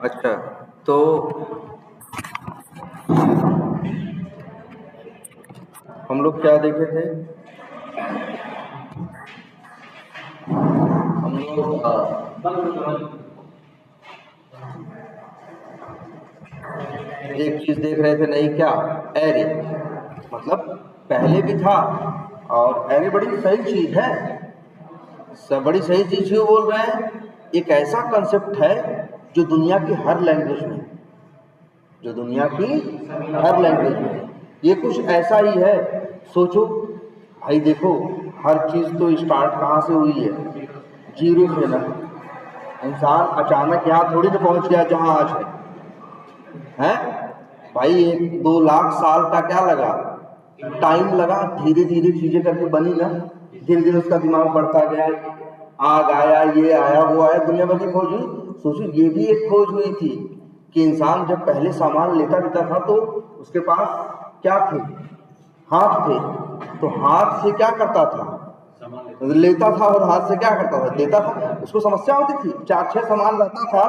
अच्छा, तो हम लोग क्या देखे थे? हम लोग एक चीज देख रहे थे, नहीं क्या? एरे। मतलब पहले भी था, और एरे बड़ी सही चीज है, सब बड़ी सही चीज क्यों बोल रहे हैं? एक ऐसा कंसेप्ट है जो दुनिया की हर लैंग्वेज में, जो दुनिया की हर लैंग्वेज में ये कुछ ऐसा ही है। सोचो भाई, देखो हर चीज तो स्टार्ट कहाँ से हुई है? जीरो से ना। इंसान अचानक यहाँ थोड़ी ना पहुंच गया जहां आज है भाई। 1-2 लाख साल का क्या लगा? टाइम लगा, धीरे धीरे चीजें करके बनी ना। धीरे धीरे उसका दिमाग बढ़ता गया, आग आया, ये आया, वो आया, दुनिया भर की खोज हुई। सोचो ये भी एक खोज हुई थी कि इंसान जब पहले सामान लेता देता था तो उसके पास क्या थे? हाथ थे। तो हाथ से क्या करता था? लेता था। और हाथ से क्या करता था? देता था। उसको समस्या होती थी, 4-6 सामान रहता था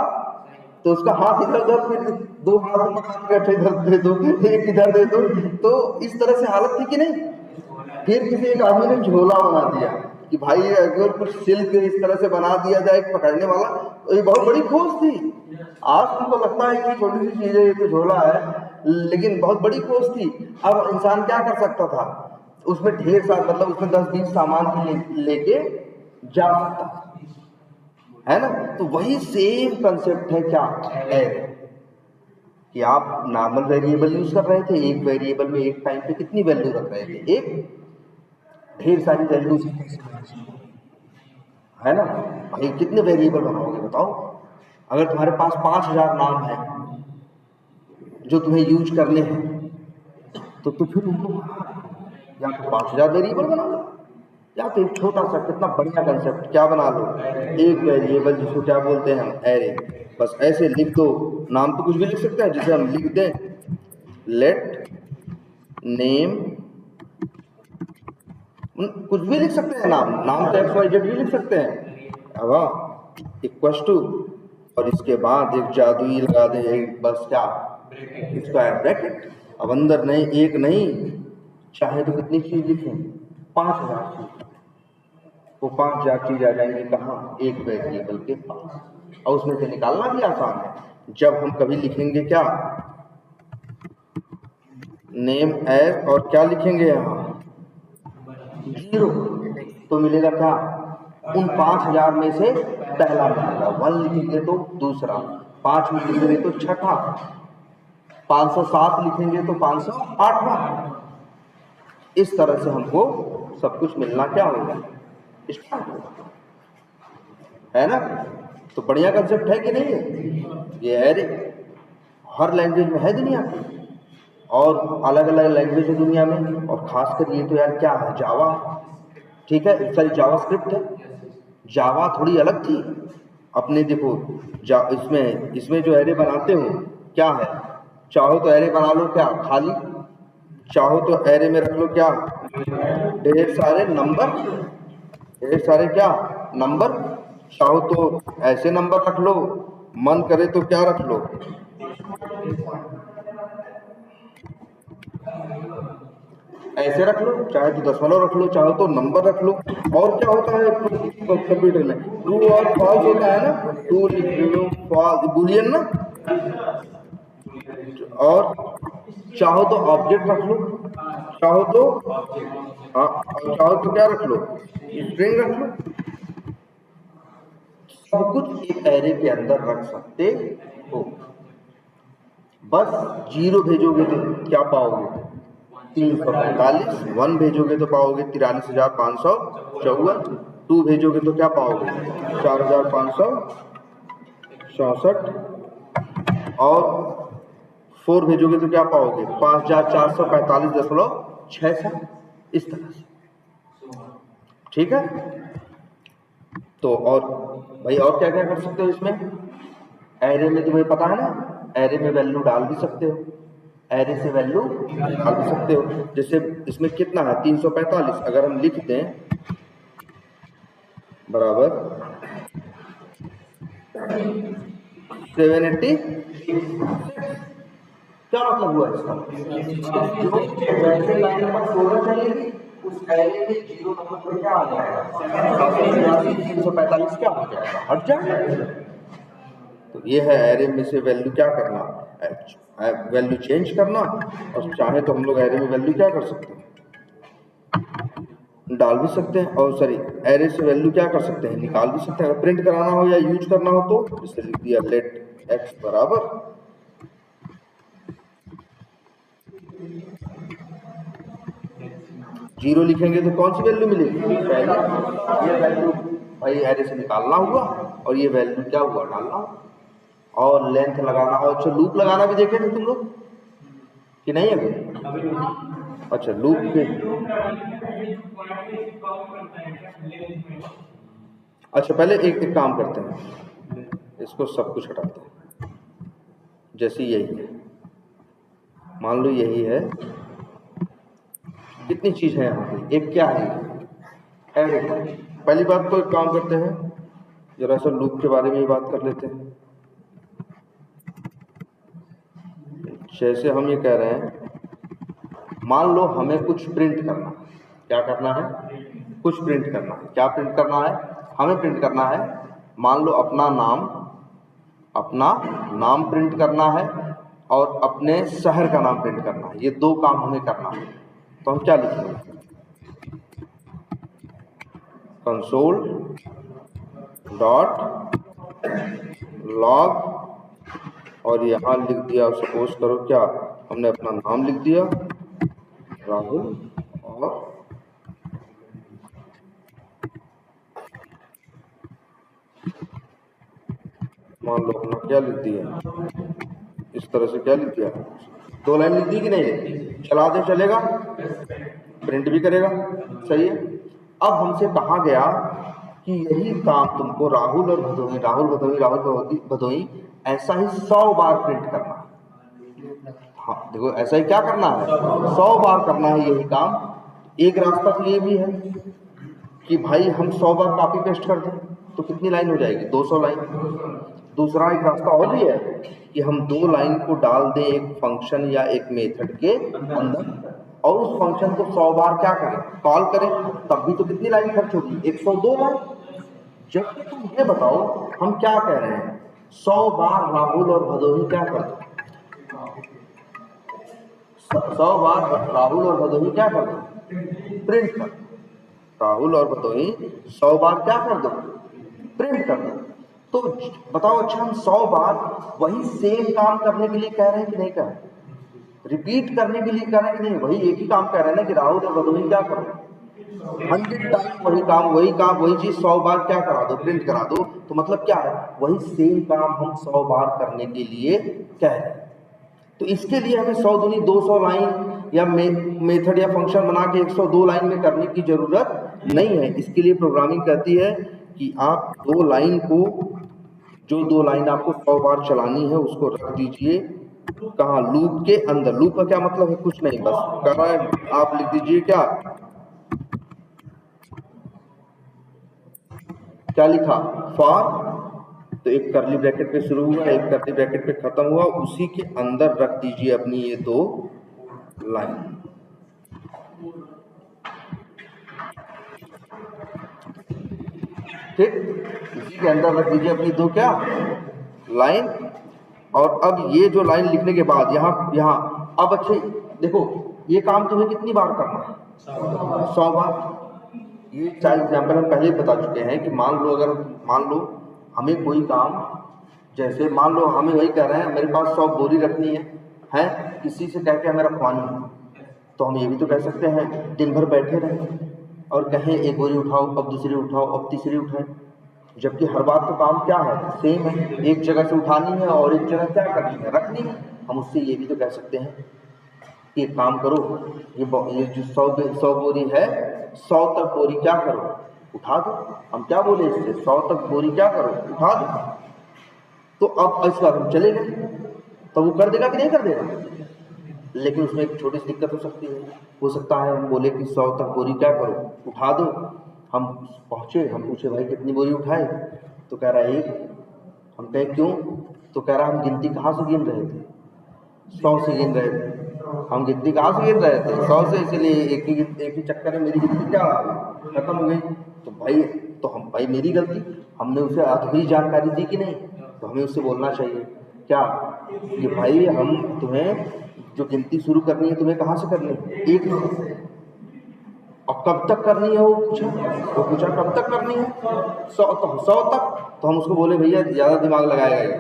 तो उसका हाथ इधर उधर, फिर 2 हाथ पकड़ के इधर दे दो, एक इधर दे दो। तो इस तरह से हालत थी कि नहीं? फिर किसी एक आदमी ने झोला बना दिया कि भाई अगर कुछ सिल्क इस तरह से बना दिया जाए पकड़ने वाला, तो ये बहुत बड़ी खोज थी। आज तुमको लगता है कि छोटी सी चीज है, ये तो झोला है, लेकिन बहुत बड़ी खोज थी। अब इंसान क्या कर सकता था? उसमें ढेर सारा, मतलब उसमें 10-20 सामान लेके जा सकता था, है ना? तो वही सेम कंसेप्ट है क्या? है कि आप नॉर्मल वेरिएबल यूज कर रहे थे, एक वेरिएबल में एक टाइम पे कितनी वैल्यू रख रहे थे? एक। ढेर सारी वैल्यू है ना भाई, कितने वेरिएबल बनाओगे बताओ? अगर तुम्हारे पास 5000 नाम है जो तुम्हें यूज करने हैं, तो फिर उनको या तो 5000 वेरिएबल बना लो, या तो एक छोटा सा कितना बढ़िया कंसेप्ट क्या बना लो, एक वेरिएबल जिसको क्या बोलते हैं हम? एरे। बस ऐसे लिख दो। नाम तो कुछ भी लिख सकते हैं, जिसे हम लिख दें लेट नेम, कुछ भी लिख सकते हैं। नाम तो XYZ भी लिख सकते हैं। अब इक्वल टू, और इसके बाद एक जादुई लगा दे, एक बस क्या, स्क्वायर ब्रैकेट। अब अंदर नहीं, एक नहीं, चाहे तो कितनी चीज लिखें? 5000 चीज। वो 5000 चीज आ जाएंगी कहाँ? एक वेरिएबल के पास। और उसमें से निकालना भी आसान है। जब हम कभी लिखेंगे क्या, नेम एज, और क्या लिखेंगे यहाँ? 0, तो मिलेगा क्या? उन 5000 में से पहला मिलेगा। 1 लिखेंगे तो दूसरा, 5 लिखेंगे तो छठा, 507 लिखेंगे तो 508वां। इस तरह से हमको सब कुछ मिलना क्या होगा? स्टार्ट होगा, है ना? तो बढ़िया कंसेप्ट है कि नहीं है? ये है, हर लैंग्वेज में है दुनिया की, और अलग अलग लैंग्वेज है दुनिया में। और खासकर ये तो यार क्या है? जावा, ठीक है, सॉरी जावा स्क्रिप्ट है। जावा थोड़ी अलग थी अपने। देखो इसमें जो एरे बनाते हो क्या है? चाहो तो एरे बना लो क्या खाली, चाहो तो एरे में रख लो क्या? ढेर सारे नंबर, ढेर सारे क्या? नंबर। चाहो तो ऐसे नंबर रख लो, मन करे तो क्या रख लो? ऐसे रख लो, चाहे तो दशमलव रख लो, चाहो तो नंबर रख लो। और क्या होता है कंप्यूटर में? ट्रू और फॉल्स होता है ना। ट्रू लिख लो, फॉल्स बुलियन ना। और चाहो तो ऑब्जेक्ट रख लो, चाहो तो हाँ, और चाहो तो क्या रख लो? स्ट्रिंग रख लो। सब कुछ एक एरे के अंदर रख सकते हो। बस 0 भेजोगे तो क्या पाओगे? 345। 1 भेजोगे तो पाओगे 43,554। 2 भेजोगे तो क्या पाओगे? 4,564। और 4 भेजोगे तो क्या पाओगे? 5,445.67। इस तरह से, ठीक है? तो और भाई और क्या क्या कर सकते हो इसमें? एरे में तुम्हें पता है ना, एरे में वैल्यू डाल भी सकते हो, एरे से वैल्यू डाल भी सकते हो। जैसे इसमें कितना है? 345। अगर हम लिख दें बराबर 780 क्या मतलब हुआ इसका? जो वैसे लाइन पर 16 चलेगी उस एरे में 0 नंबर पर क्या आ जाएगा? 345 क्या हो जाएगा? हट जाएगा। तो ये है एरे में से वैल्यू क्या करना, वैल्यू चेंज करना, और चाहे तो हम लोग एरे में वैल्यू क्या कर सकते हैं, डाल भी सकते हैं, और सॉरी एरे से वैल्यू क्या कर सकते हैं, निकाल भी सकते हैं। अगर प्रिंट कराना हो या यूज करना हो तो इससे लिख दिया लेट एक्स बराबर 0 लिखेंगे तो कौन सी वैल्यू मिलेगी? पहले ये वैल्यू भाई एरे से निकालना हुआ, और ये वैल्यू क्या हुआ, डालना, और लेंथ लगाना। और अच्छा लूप लगाना भी देखे थे तुम लोग कि नहीं? अभी अच्छा लूप पे, अच्छा पहले एक काम करते हैं, इसको सब कुछ हटाते हैं। जैसे यही है, मान लो यही है, कितनी चीज है यहाँ पे, एक क्या है एरे। पहली बात तो एक काम करते हैं, जरा सा लूप के बारे में ही बात कर लेते हैं। जैसे हम ये कह रहे हैं, मान लो हमें कुछ प्रिंट करना है, क्या करना है, कुछ प्रिंट करना है। क्या प्रिंट करना है? हमें प्रिंट करना है, मान लो अपना नाम प्रिंट करना है, और अपने शहर का नाम प्रिंट करना है। ये दो काम हमें करना है, तो हम क्या लिखेंगे, कंसोल डॉट लॉग, और यहाँ लिख दिया, सपोज करो क्या, हमने अपना नाम लिख दिया राहुल, और मान लो अपना क्या लिख दिया, इस तरह से क्या लिख दिया, 2 लाइन लिख दी कि नहीं लिख दी? चला दे चलेगा, प्रिंट भी करेगा, सही है। अब हमसे कहा गया कि यही काम तुमको राहुल और भदोही, राहुल भदोही ऐसा ही 100 बार प्रिंट करना है। हाँ देखो, ऐसा ही क्या करना है, 100 बार करना है यही काम। एक रास्ता तो ये भी है कि भाई हम 100 बार कॉपी पेस्ट कर दें, तो कितनी लाइन हो जाएगी, 200 लाइन। दूसरा एक रास्ता और भी है कि हम 2 लाइन को डाल दें एक फंक्शन या एक मेथड के अंदर, और उस फंक्शन को 100 बार क्या करें, कॉल करें, तब भी तो कितनी लाइन खर्च होगी, 102 लाइन। जबकि तुम ये बताओ हम क्या कह रहे हैं, 100 बार राहुल और भदोही क्या कर दो, 100 बार राहुल और भदोही क्या कर दो, प्रिंट कर। राहुल और भदोही 100 बार क्या कर दो, प्रिंट कर दो। तो बताओ, अच्छा हम 100 बार वही सेम काम करने के लिए कह रहे हैं कि नहीं कह रहे, रिपीट करने के लिए कह रहे हैं कि नहीं? वही एक ही काम कह रहे हैं ना कि राहुल और भदोही क्या करो, 100 टाइम वही चीज 100 बार क्या करा दो, प्रिंट करा दो। तो मतलब क्या है, वही सेम काम हम 100 बार करने के लिए कह रहे हैं। तो इसके लिए हमें 100 दूनी 200 लाइन या मेथड या फंक्शन बना के 102 लाइन में करने की जरूरत नहीं है। इसके लिए प्रोग्रामिंग कहती है कि आप 2 लाइन को, जो 2 लाइन आपको 100 बार चलानी है उसको रख दीजिए कहाँ, लूप के अंदर। लूप का क्या मतलब है, कुछ नहीं, बस कर रहा है, आप लिख दीजिए क्या लिखा, फॉर, तो एक कर्ली ब्रैकेट पे शुरू हुआ, एक कर्ली ब्रैकेट पे खत्म हुआ, उसी के अंदर रख दीजिए अपनी ये 2 लाइन। ठीक, इसी के अंदर रख दीजिए अपनी 2 क्या लाइन। और अब ये जो लाइन लिखने के बाद यहाँ अब अच्छे देखो, ये काम तुम्हें कितनी बार करना है, 100 बार। ये 4 एग्जाम्पल हम पहले ही बता चुके हैं कि मान लो हमें कोई काम, जैसे मान लो हमें वही कह रहे हैं, मेरे पास 100 बोरी रखनी है किसी से कह के हमें रखवानी है, तो हम ये भी तो कह सकते हैं दिन भर बैठे रहें और कहें एक बोरी उठाओ, अब दूसरी उठाओ, अब तीसरी उठाए। जबकि हर बार तो काम क्या है, सेम है, एक जगह से उठानी है और एक जगह क्या करनी है, रखनी है। हम उससे ये भी तो कह सकते हैं कि एक काम करो, ये जो 100 बोरी है, 100 तक बोरी क्या करो, उठा दो। हम क्या बोले इससे, 100 तक बोरी क्या करो, उठा दो। तो अब इस बार हम चले गए, तो वो कर देगा कि नहीं कर देगा? लेकिन उसमें एक छोटी सी दिक्कत हो सकती है, हो सकता है हम बोले कि 100 तक बोरी क्या करो, उठा दो। हम पहुंचे, हम पूछे भाई कितनी बोरी उठाए, तो कह रहा है 1। हम कहे क्यों, तो कह रहा हम गिनती कहाँ से गिन रहे थे? 100 से गिन रहे थे। हम गिनती कहाँ से गिन रहे थे? 100 से, इसलिए एक ही चक्कर में मेरी गिनती क्या खत्म हो गई। तो भाई मेरी गलती, हमने उसे अधूरी जानकारी दी कि नहीं? तो हमें उससे बोलना चाहिए क्या कि भाई हम तुम्हें जो गिनती शुरू करनी है तुम्हें कहाँ से करनी है? 1 से। और कब तक करनी है? वो पूछा कब तक करनी है? 100 तक। तो हम उसको बोले भैया ज़्यादा दिमाग लगाएगा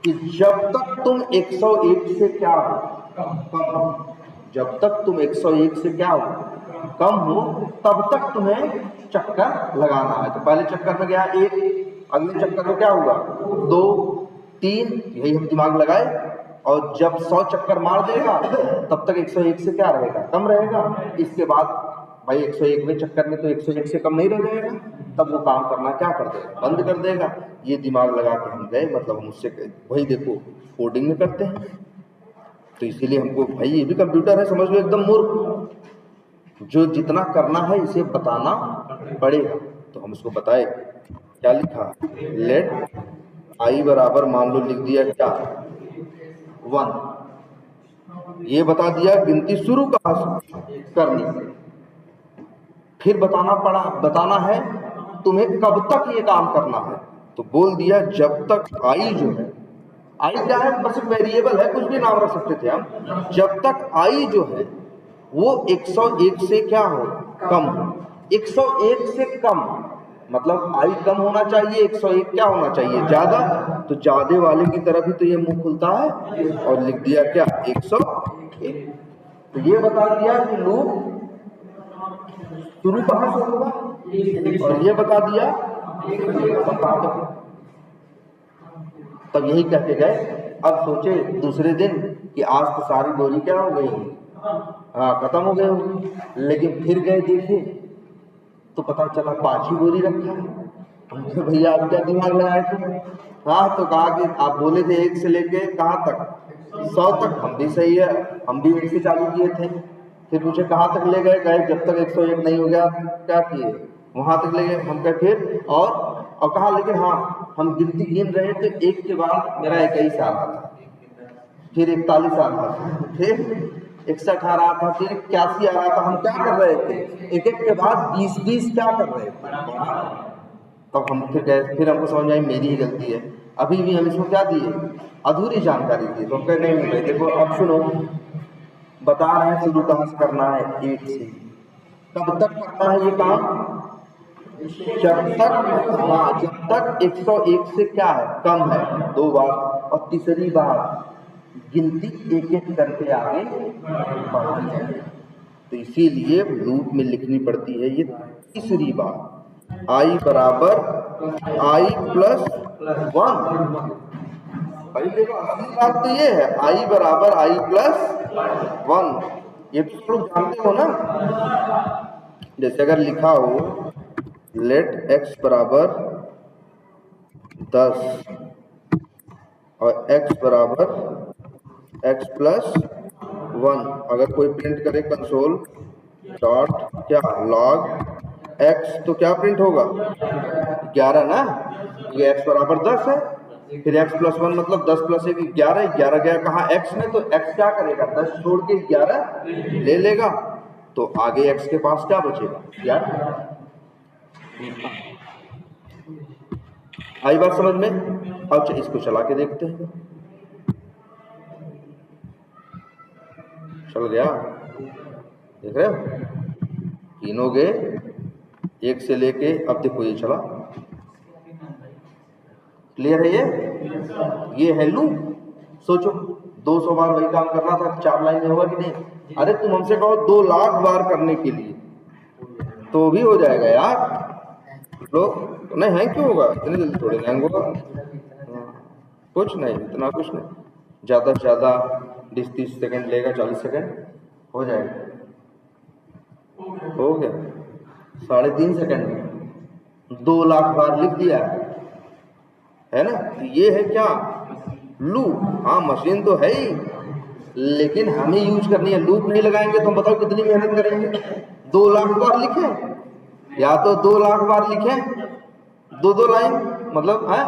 कि जब तक तुम 101 से क्या हो कम, जब तक तुम 101 से क्या हो कम हो तब तक तुम्हें चक्कर लगाना है। तो पहले चक्कर में गया 1, अगले चक्कर में क्या हुआ 2, 3, यही हम दिमाग लगाए। और जब 100 चक्कर मार देगा तब तक 101 से क्या रहेगा? कम रहेगा। इसके बाद भाई 101वें चक्कर में तो 101 से कम नहीं रह जाएगा, तब वो काम करना क्या कर देगा? बंद कर देगा। ये दिमाग लगा के हम गए, मतलब हम उससे वही देखो कोडिंग में करते हैं। तो इसीलिए हमको भाई ये भी कंप्यूटर है, समझ लो एकदम मूर्ख। जो जितना करना है इसे बताना पड़ेगा। तो हम उसको बताए, क्या लिखा? लेट आई बराबर मान लो लिख दिया क्या 1। ये बता दिया गिनती शुरू कहाँ से करनी। फिर बताना है तुम्हें कब तक ये काम करना है। तो बोल दिया जब तक आई जो है, आई क्या है? बस वेरिएबल है, कुछ भी नाम रख सकते थे हम। जब तक आई जो है वो 101 से क्या हो कम हो। 101 से कम मतलब आई कम होना चाहिए, 101 क्या होना चाहिए? ज्यादा। तो ज्यादा वाले की तरफ ही तो ये मुंह खुलता है, और लिख दिया क्या 101। तो ये बता दिया कि लूप शुरू कहाँ से होगा, और ये बता दिया बता दो। तब यही कहते गए। अब सोचे दूसरे दिन कि आज तो सारी बोरी क्या हो गई, हाँ खत्म हो गई होगी। लेकिन फिर गए देखे तो पता चला 5 ही बोरी रखा है। भैया आप क्या दिमाग लगाए थे? हाँ, तो कहा कि आप बोले थे 1 से लेके कहाँ तक 100 तक। हम भी सही है, हम भी 1 से चालू किए थे। फिर मुझे कहाँ तक ले गए? जब तक 101 नहीं हो गया क्या किए? वहां तक ले गए। हम कहे फिर और कहा, लेकिन हाँ हम गिनती गिन रहे थे, 1 के बाद मेरा 21 आ रहा था, फिर 41 आ रहा था, फिर 61 आ रहा था, फिर 81 आ रहा था। हम क्या कर रहे थे? एक के बाद 20 क्या कर रहे थे? तब हम फिर गए, फिर हमको समझ में आई मेरी ही गलती है। अभी भी हम इसको क्या दिए? अधूरी जानकारी दी। तो हम कहे नहीं भाई देखो अब सुनो, बता रहे हैं शुरू कहाँ से करना है 1 से। कब तक करना है ये काम? जब तक 101 से क्या है कम है 2 बार, और तीसरी बार गिनती 1-1 करके आगे बढ़ानी है। तो इसीलिए लूप में लिखनी पड़ती है ये तीसरी बार, आई बराबर आई प्लस 1। भाई देखो असली बात तो ये है, आई बराबर आई प्लस 1। ये तो तुम लोग जानते हो ना। जैसे अगर लिखा हो लेट x बराबर 10 और x बराबर x प्लस 1, अगर कोई प्रिंट करे कंसोल डॉट क्या लॉग x, तो क्या प्रिंट होगा 11 ना। ये x बराबर 10 है, फिर x प्लस 1 मतलब 10 प्लस 1 11, 11 गया कहाँ x में, तो x क्या करेगा 10 छोड़ के 11 ले लेगा, तो आगे x के पास क्या बचेगा 11। आई बात समझ में? अब इसको चला के देखते हैं। चल गया, देख रहे हो तीनों गए 1 से लेके, अब देखो ये चला। क्लियर है ये है लूप। सोचो 200 बार वही काम करना था, 4 लाइन में होगा कि नहीं? अरे तुम हमसे कहो 2 लाख बार करने के लिए तो भी हो जाएगा यार। लोग नहीं है क्यों होगा, इतनी जल्दी थोड़ी हैंग होगा। कुछ नहीं, इतना कुछ नहीं, ज़्यादा से ज़्यादा 20-30 सेकंड लेगा, 40 सेकंड हो जाएगा। हो गया 3.5 सेकंड में 2 लाख बार लिख दिया है ना। तो ये है क्या लूप। हाँ मशीन तो है ही, लेकिन हमें यूज करनी है। लूप नहीं लगाएंगे तो हम बताओ कितनी मेहनत करेंगे। 2 लाख बार लिखें, या तो 2 लाख बार लिखें 2-2 लाइन मतलब है,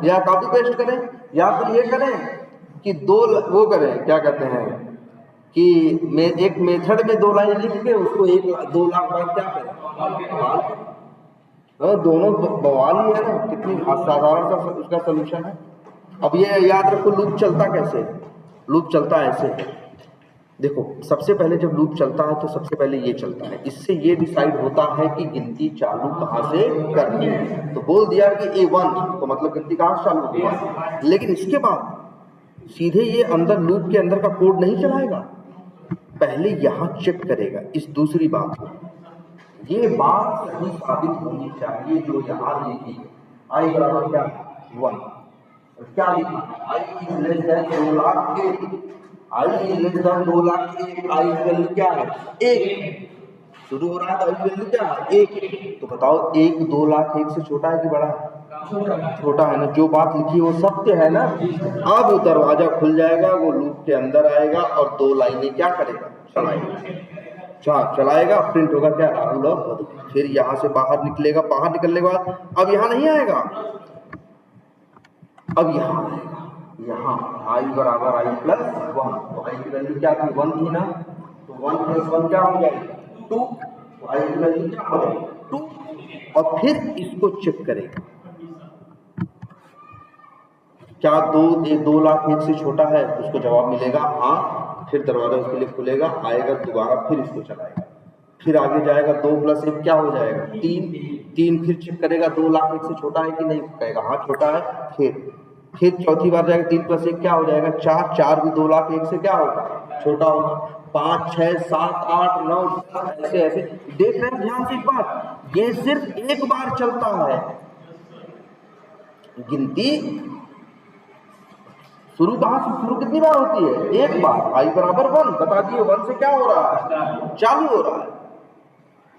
या कॉपी पेस्ट करें, या फिर ये करें कि वो करें, क्या कहते हैं कि एक मेथड में 2 लाइन लिख के उसको 2 लाख बार क्या करें, दोनों बवाल ही है ना, कितनी असाधारण सा उसका सोल्यूशन है। अब ये याद रखो लूप चलता कैसे, लूप चलता ऐसे, देखो सबसे पहले जब लूप चलता है तो सबसे पहले ये चलता है, इससे ये डिसाइड होता है कि गिनती चालू कहाँ से करनी है। तो बोल दिया कि A1 तो मतलब गिनती कहाँ से चालू होगी, लेकिन इसके बाद सीधे ये अंदर लूप के अंदर का कोड नहीं चलाएगा, पहले यहाँ चेक करेगा इस दूसरी बात को। ये बात सही साबित होनी चाहिए जो यहाँ लिखी है, आई बराबर क्या 1, क्या लिखा I is less than 2 lakh के, I is less than 2 lakh के, आई वैल्यू क्या है 1, शुरू हो रहा है तो आई वैल्यू क्या है 1। तो बताओ 1 2 लाख 1 से छोटा है कि बड़ा है, छोटा है ना, जो बात लिखी वो सत्य है ना। अब वो दरवाजा खुल जाएगा, वो लूप के अंदर आएगा और 2 लाइनें क्या करेगा चलाएगा, प्रिंट होगा क्या राहुल और मधु, फिर यहाँ से बाहर निकलेगा, बाहर निकलने के बाद अब यहाँ नहीं आएगा, अब यहाँ आएगा, यहाँ आई बराबर आई प्लस 1, तो आई की वैल्यू क्या थी 1 थी ना, तो 1 + 1 क्या हो जाएगी 2, तो आई की वैल्यू क्या हो जाएगी 2, और फिर इसको चेक करेगा क्या 2 लाख 1 से छोटा है, उसको जवाब मिलेगा हाँ, फिर दरवाजा उसके लिए खुलेगा, आएगा दोबारा, फिर इसको चलाएगा, फिर आगे जाएगा 2 + 1 क्या हो जाएगा 3, फिर चेक करेगा 2 लाख 1 से छोटा है कि नहीं, कहेगा हाँ छोटा है, फिर चौथी बार जाएगा 3 + 1 क्या हो जाएगा 4 भी 2 लाख 1 से क्या होगा छोटा होगा, 5 6 7 8 9 ऐसे ऐसे देख रहे हैं। ध्यान से एक बात, ये सिर्फ एक बार चलता है, गिनती शुरू कहाँ से शुरू कितनी बार होती है, एक बार, आई बराबर 1 बता दिए, 1 से क्या हो रहा है चालू हो रहा है।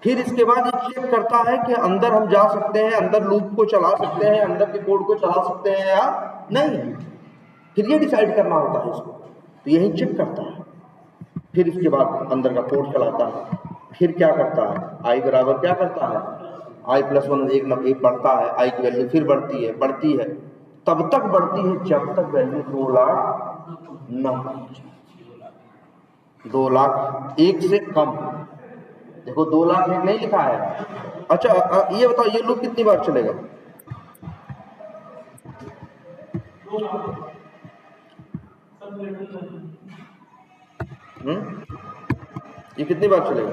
फिर इसके बाद ये चेक करता है कि अंदर हम जा सकते हैं, अंदर लूप को चला सकते हैं, अंदर के कोड को चला सकते हैं या नहीं, फिर ये डिसाइड करना होता है इसको, तो यही चेक करता है। फिर इसके बाद अंदर का कोड चलाता है, फिर क्या करता है आई बराबर क्या करता है आई + 1 एक बढ़ता है, आई की वैल्यू फिर बढ़ती है, तब तक बढ़ती है जब तक वैल्यू 2 लाख न, 2 लाख 1 से कम, देखो 2 लाख 1 नहीं लिखा है। अच्छा ये बताओ ये लूप कितनी बार चलेगा, ये कितनी बार चलेगा,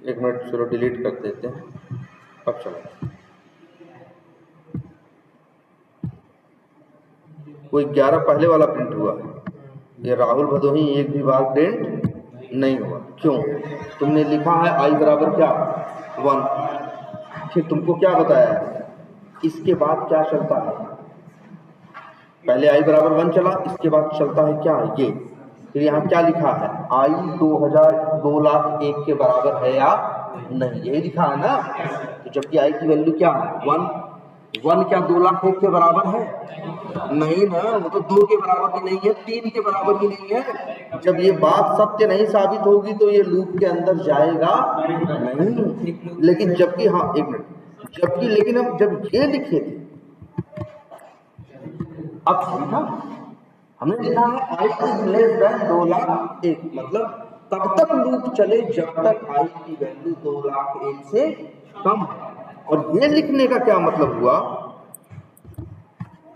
एक मिनट चलो डिलीट कर देते हैं, अब चलो कोई 11 पहले वाला प्रिंट हुआ, ये राहुल भदोही एक भी बार प्रिंट नहीं हुआ, क्यों, तुमने लिखा है आई बराबर क्या 1, फिर तुमको क्या बताया है, इसके बाद क्या चलता है, पहले आई बराबर 1 चला, इसके बाद चलता है क्या ये, फिर यहाँ क्या लिखा है आई 2 लाख 1 के बराबर है या नहीं, यही लिखा है ना, तो जबकि आई की वैल्यू क्या है 1 क्या 2 लाख 1 के बराबर है, नहीं ना, वो तो 2 के बराबर भी नहीं है, 3 के बराबर भी नहीं है। जब ये बात सत्य नहीं साबित होगी तो ये लूप के अंदर जाएगा नहीं, लेकिन जबकि हाँ एक मिनट, जबकि लेकिन हम जब ये लिखे थे, अब समझा, हमने लिखा है I is less than 2 lakh 1, मतलब तब तक लूप चले जब तक आई की वैल्यू 2 लाख 1 से कम, और ये लिखने का क्या मतलब हुआ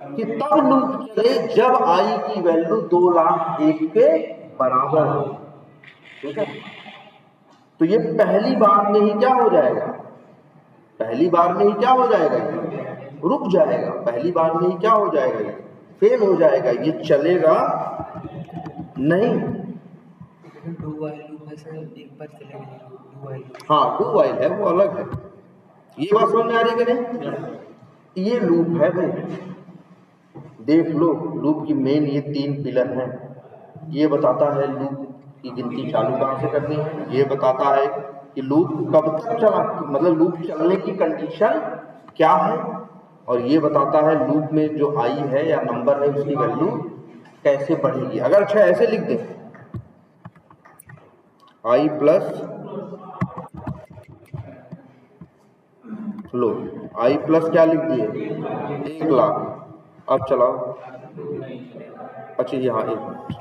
कि तब लूप चले जब आई की वैल्यू 2 लाख 1 के बराबर हो, ठीक है। तो ये पहली बार में ही क्या हो जाएगा, पहली बार में ही क्या हो जाएगा, रुक जाएगा, पहली बार में ही क्या हो जाएगा, फेल हो जाएगा, ये चलेगा नहीं। हाँ डू वाइल है वो अलग है, ये बात समझ में आ रही है नहीं, ये लूप है भाई, देख लो लूप की मेन ये 3 पिलर हैं, ये बताता है लूप की गिनती चालू कहाँ से करनी है, ये बताता है कि लूप कब तक चला, मतलब लूप चलने की कंडीशन क्या है, और ये बताता है लूप में जो आई है या नंबर है उसकी वैल्यू कैसे बढ़ेगी। अगर अच्छा ऐसे लिख दें आई प्लस लो आई प्लस क्या लिख दिए 1 लाख। अब चलाओ, अच्छा यहाँ 1 मिनट,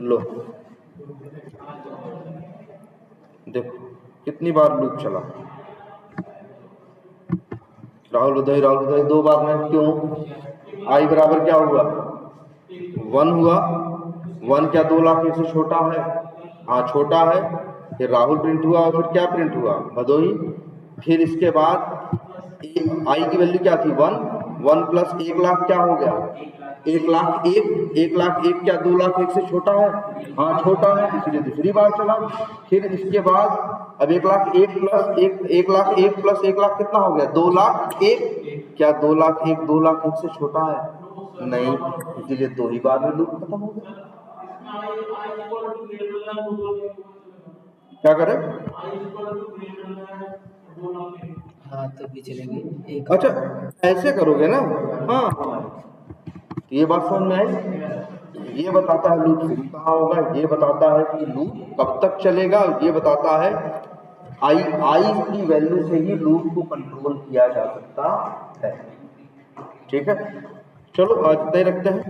लो देखो कितनी बार लूप चला। राहुल बधाई, राहुल बधाई 2 बार में क्यों? आई बराबर क्या हुआ 1 हुआ। 1 क्या 2 लाख 1 से छोटा है? हाँ छोटा है। फिर राहुल प्रिंट हुआ और फिर क्या प्रिंट हुआ भदोही। फिर इसके बाद आई की वैल्यू क्या थी 1, 1 प्लस 1 लाख क्या हो गया 1 लाख 1, 1 लाख 1 क्या 2 लाख 1 से छोटा है? हाँ छोटा है, इसलिए दूसरी बार चला। फिर इसके बाद अब 1 लाख 1 प्लस 1 लाख 1 प्लस 1 लाख कितना हो गया 2 लाख 1, क्या 2 लाख 1 2 लाख 1 से छोटा है? नहीं, इसीलिए 2 ही बार में लूप खत्म हो गया। क्या करें? हाँ तो भी चलेंगे एक। अच्छा ऐसे करोगे ना? हाँ ये बात समझ में आई। ये बताता है लूप शुरू कहाँ होगा, ये बताता है कि लूप कब तक चलेगा, ये बताता है आई की वैल्यू से ही लूप को कंट्रोल किया जा सकता है। ठीक है, चलो आज तय रखते हैं।